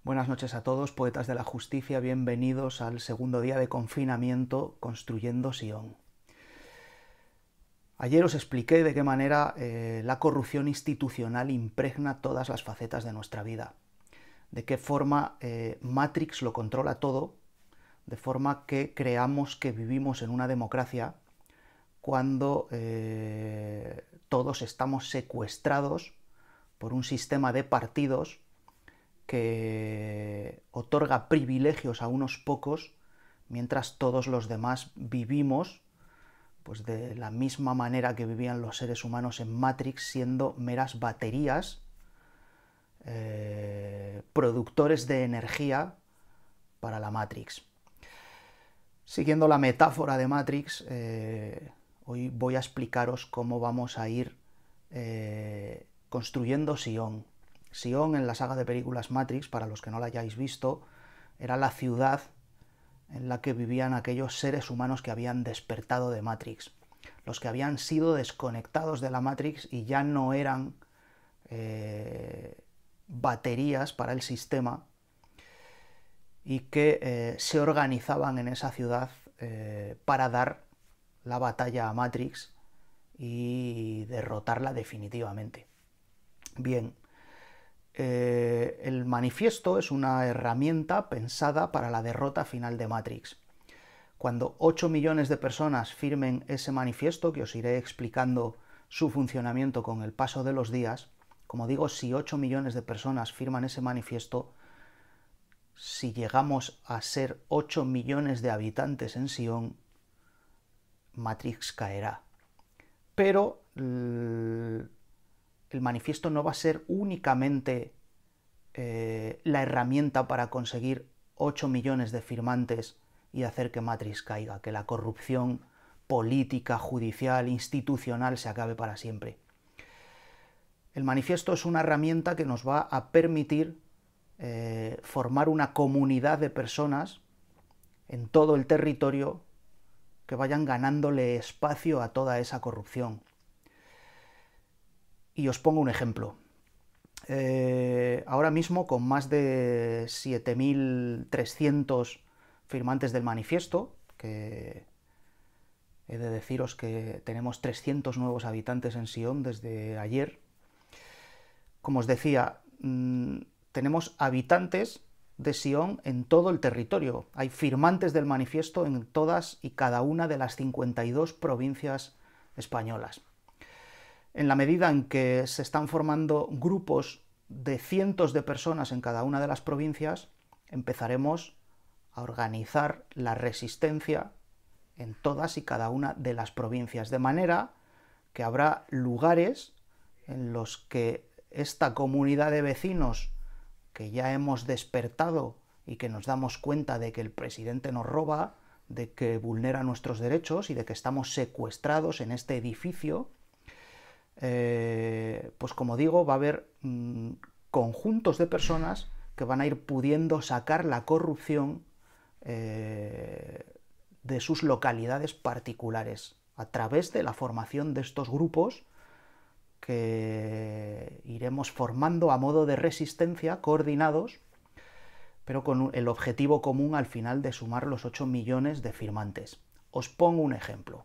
Buenas noches a todos, poetas de la justicia, bienvenidos al segundo día de confinamiento construyendo Sion. Ayer os expliqué de qué manera la corrupción institucional impregna todas las facetas de nuestra vida, de qué forma Matrix lo controla todo, de forma que creamos que vivimos en una democracia cuando todos estamos secuestrados por un sistema de partidos que otorga privilegios a unos pocos, mientras todos los demás vivimos pues de la misma manera que vivían los seres humanos en Matrix, siendo meras baterías, productores de energía para la Matrix. Siguiendo la metáfora de Matrix, hoy voy a explicaros cómo vamos a ir construyendo Sion. Sion, en la saga de películas Matrix, para los que no la hayáis visto, era la ciudad en la que vivían aquellos seres humanos que habían despertado de Matrix, los que habían sido desconectados de la Matrix y ya no eran baterías para el sistema, y que se organizaban en esa ciudad para dar la batalla a Matrix y derrotarla definitivamente. Bien, el manifiesto es una herramienta pensada para la derrota final de Matrix. Cuando 8 millones de personas firmen ese manifiesto, que os iré explicando su funcionamiento con el paso de los días, como digo, si 8 millones de personas firman ese manifiesto, si llegamos a ser 8 millones de habitantes en Sion, Matrix caerá. Pero el manifiesto no va a ser únicamente la herramienta para conseguir 8 millones de firmantes y hacer que Matrix caiga, que la corrupción política, judicial, institucional se acabe para siempre. El manifiesto es una herramienta que nos va a permitir formar una comunidad de personas en todo el territorio que vayan ganándole espacio a toda esa corrupción. Y os pongo un ejemplo. Ahora mismo, con más de 7.300 firmantes del manifiesto, que he de deciros que tenemos 300 nuevos habitantes en Sion desde ayer, como os decía, tenemos habitantes de Sion en todo el territorio. Hay firmantes del manifiesto en todas y cada una de las 52 provincias españolas. En la medida en que se están formando grupos de cientos de personas en cada una de las provincias, empezaremos a organizar la resistencia en todas y cada una de las provincias, de manera que habrá lugares en los que esta comunidad de vecinos que ya hemos despertado y que nos damos cuenta de que el presidente nos roba, de que vulnera nuestros derechos y de que estamos secuestrados en este edificio, pues como digo, va a haber conjuntos de personas que van a ir pudiendo sacar la corrupción de sus localidades particulares a través de la formación de estos grupos que iremos formando a modo de resistencia, coordinados, pero con el objetivo común al final de sumar los 8 millones de firmantes. Os pongo un ejemplo.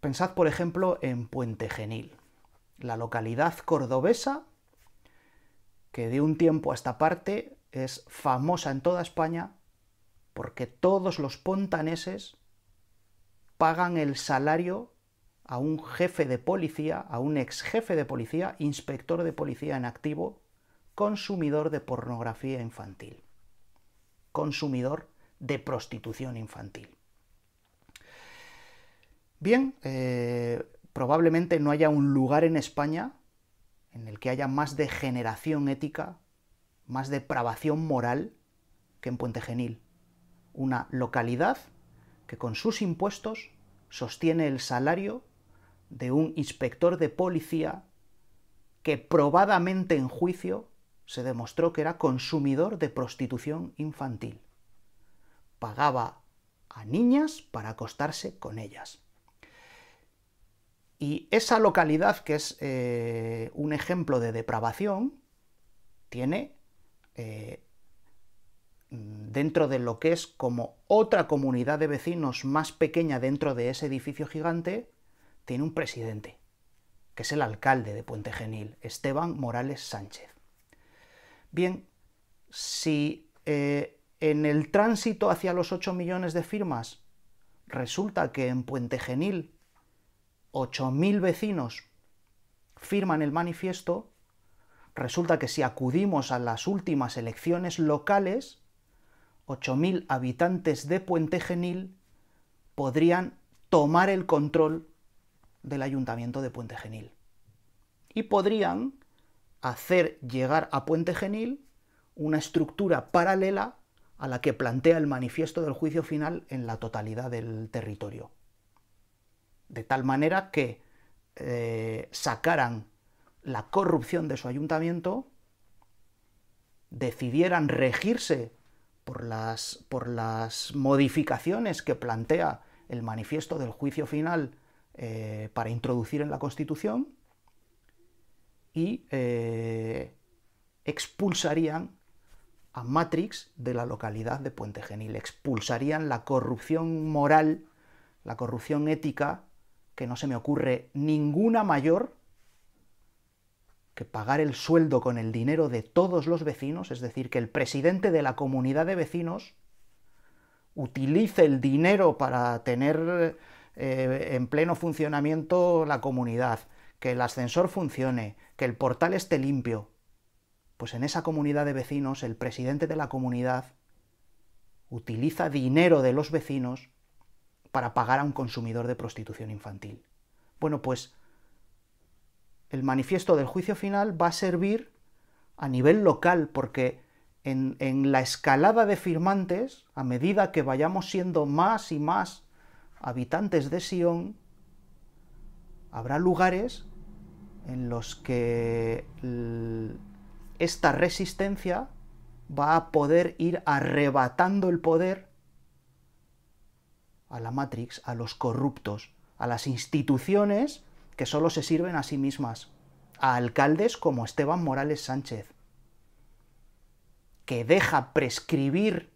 Pensad, por ejemplo, en Puente Genil, la localidad cordobesa que de un tiempo a esta parte es famosa en toda España porque todos los pontaneses pagan el salario a un jefe de policía, a un ex jefe de policía, inspector de policía en activo, consumidor de pornografía infantil, consumidor de prostitución infantil. Bien, probablemente no haya un lugar en España en el que haya más degeneración ética, más depravación moral que en Puente Genil, una localidad que con sus impuestos sostiene el salario de un inspector de policía que probadamente en juicio se demostró que era consumidor de prostitución infantil. Pagaba a niñas para acostarse con ellas. Y esa localidad, que es un ejemplo de depravación, tiene dentro de lo que es como otra comunidad de vecinos más pequeña dentro de ese edificio gigante, tiene un presidente, que es el alcalde de Puente Genil, Esteban Morales Sánchez. Bien, si en el tránsito hacia los 8 millones de firmas resulta que en Puente Genil 8.000 vecinos firman el manifiesto, resulta que si acudimos a las últimas elecciones locales, 8.000 habitantes de Puente Genil podrían tomar el control del Ayuntamiento de Puente Genil. Y podrían hacer llegar a Puente Genil una estructura paralela a la que plantea el manifiesto del juicio final en la totalidad del territorio. De tal manera que sacaran la corrupción de su ayuntamiento, decidieran regirse por las modificaciones que plantea el manifiesto del juicio final para introducir en la Constitución, y expulsarían a Matrix de la localidad de Puente Genil, expulsarían la corrupción moral, la corrupción ética, que no se me ocurre ninguna mayor que pagar el sueldo con el dinero de todos los vecinos, es decir, que el presidente de la comunidad de vecinos utilice el dinero para tener en pleno funcionamiento la comunidad, que el ascensor funcione, que el portal esté limpio. Pues en esa comunidad de vecinos, el presidente de la comunidad utiliza dinero de los vecinos para pagar a un consumidor de prostitución infantil. Bueno, pues el manifiesto del juicio final va a servir a nivel local, porque en la escalada de firmantes, a medida que vayamos siendo más y más habitantes de Sion, habrá lugares en los que esta resistencia va a poder ir arrebatando el poder a la Matrix, a los corruptos, a las instituciones que solo se sirven a sí mismas, a alcaldes como Esteban Morales Sánchez, que deja prescribir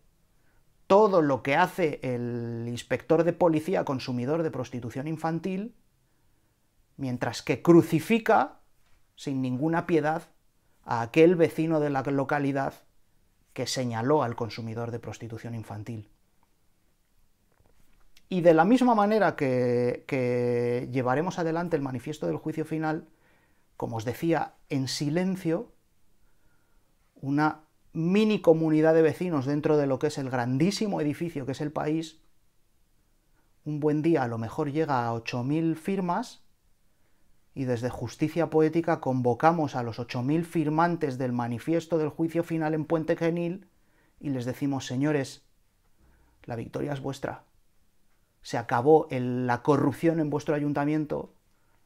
todo lo que hace el inspector de policía consumidor de prostitución infantil, mientras que crucifica sin ninguna piedad a aquel vecino de la localidad que señaló al consumidor de prostitución infantil. Y de la misma manera que llevaremos adelante el manifiesto del juicio final, como os decía, en silencio, una mini comunidad de vecinos dentro de lo que es el grandísimo edificio que es el país, un buen día a lo mejor llega a 8.000 firmas, y desde Justicia Poética convocamos a los 8.000 firmantes del manifiesto del juicio final en Puente Genil y les decimos: señores, la victoria es vuestra. Se acabó la corrupción en vuestro ayuntamiento,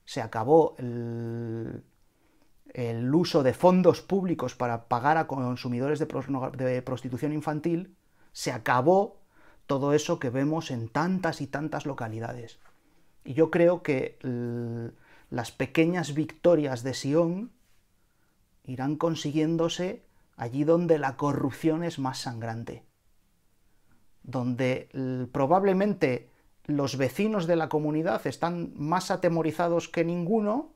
se acabó el uso de fondos públicos para pagar a consumidores de prostitución infantil, se acabó todo eso que vemos en tantas y tantas localidades. Y yo creo que las pequeñas victorias de Sion irán consiguiéndose allí donde la corrupción es más sangrante, donde probablemente los vecinos de la comunidad están más atemorizados que ninguno,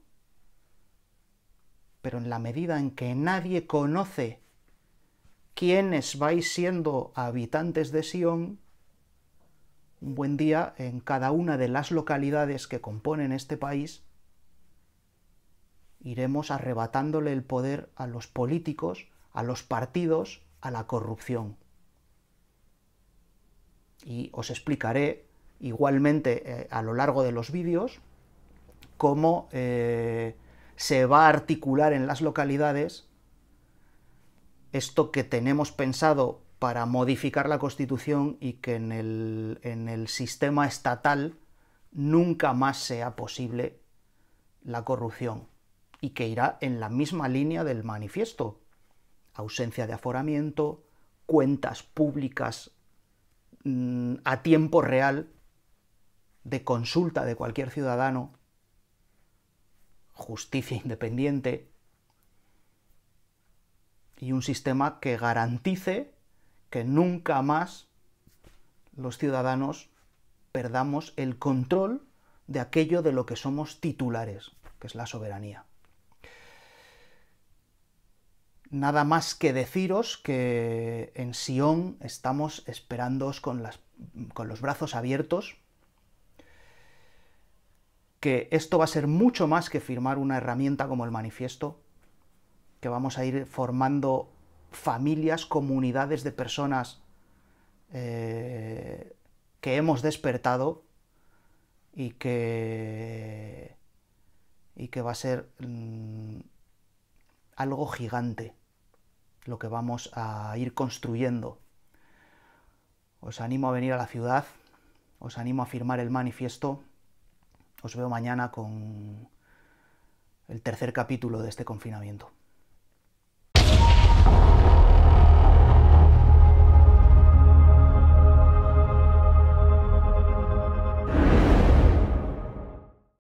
pero en la medida en que nadie conoce quiénes vais siendo habitantes de Sion, un buen día en cada una de las localidades que componen este país iremos arrebatándole el poder a los políticos, a los partidos, a la corrupción. Y os explicaré igualmente a lo largo de los vídeos cómo se va a articular en las localidades esto que tenemos pensado para modificar la Constitución y que en el sistema estatal nunca más sea posible la corrupción, y que irá en la misma línea del manifiesto: ausencia de aforamiento, cuentas públicas a tiempo real, de consulta de cualquier ciudadano, justicia independiente, y un sistema que garantice que nunca más los ciudadanos perdamos el control de aquello de lo que somos titulares, que es la soberanía. Nada más que deciros que en Sion estamos esperándoos con los brazos abiertos, que esto va a ser mucho más que firmar una herramienta como el manifiesto, que vamos a ir formando familias, comunidades de personas que hemos despertado y que va a ser algo gigante lo que vamos a ir construyendo. Os animo a venir a la ciudad, os animo a firmar el manifiesto. Os veo mañana con el tercer capítulo de este confinamiento.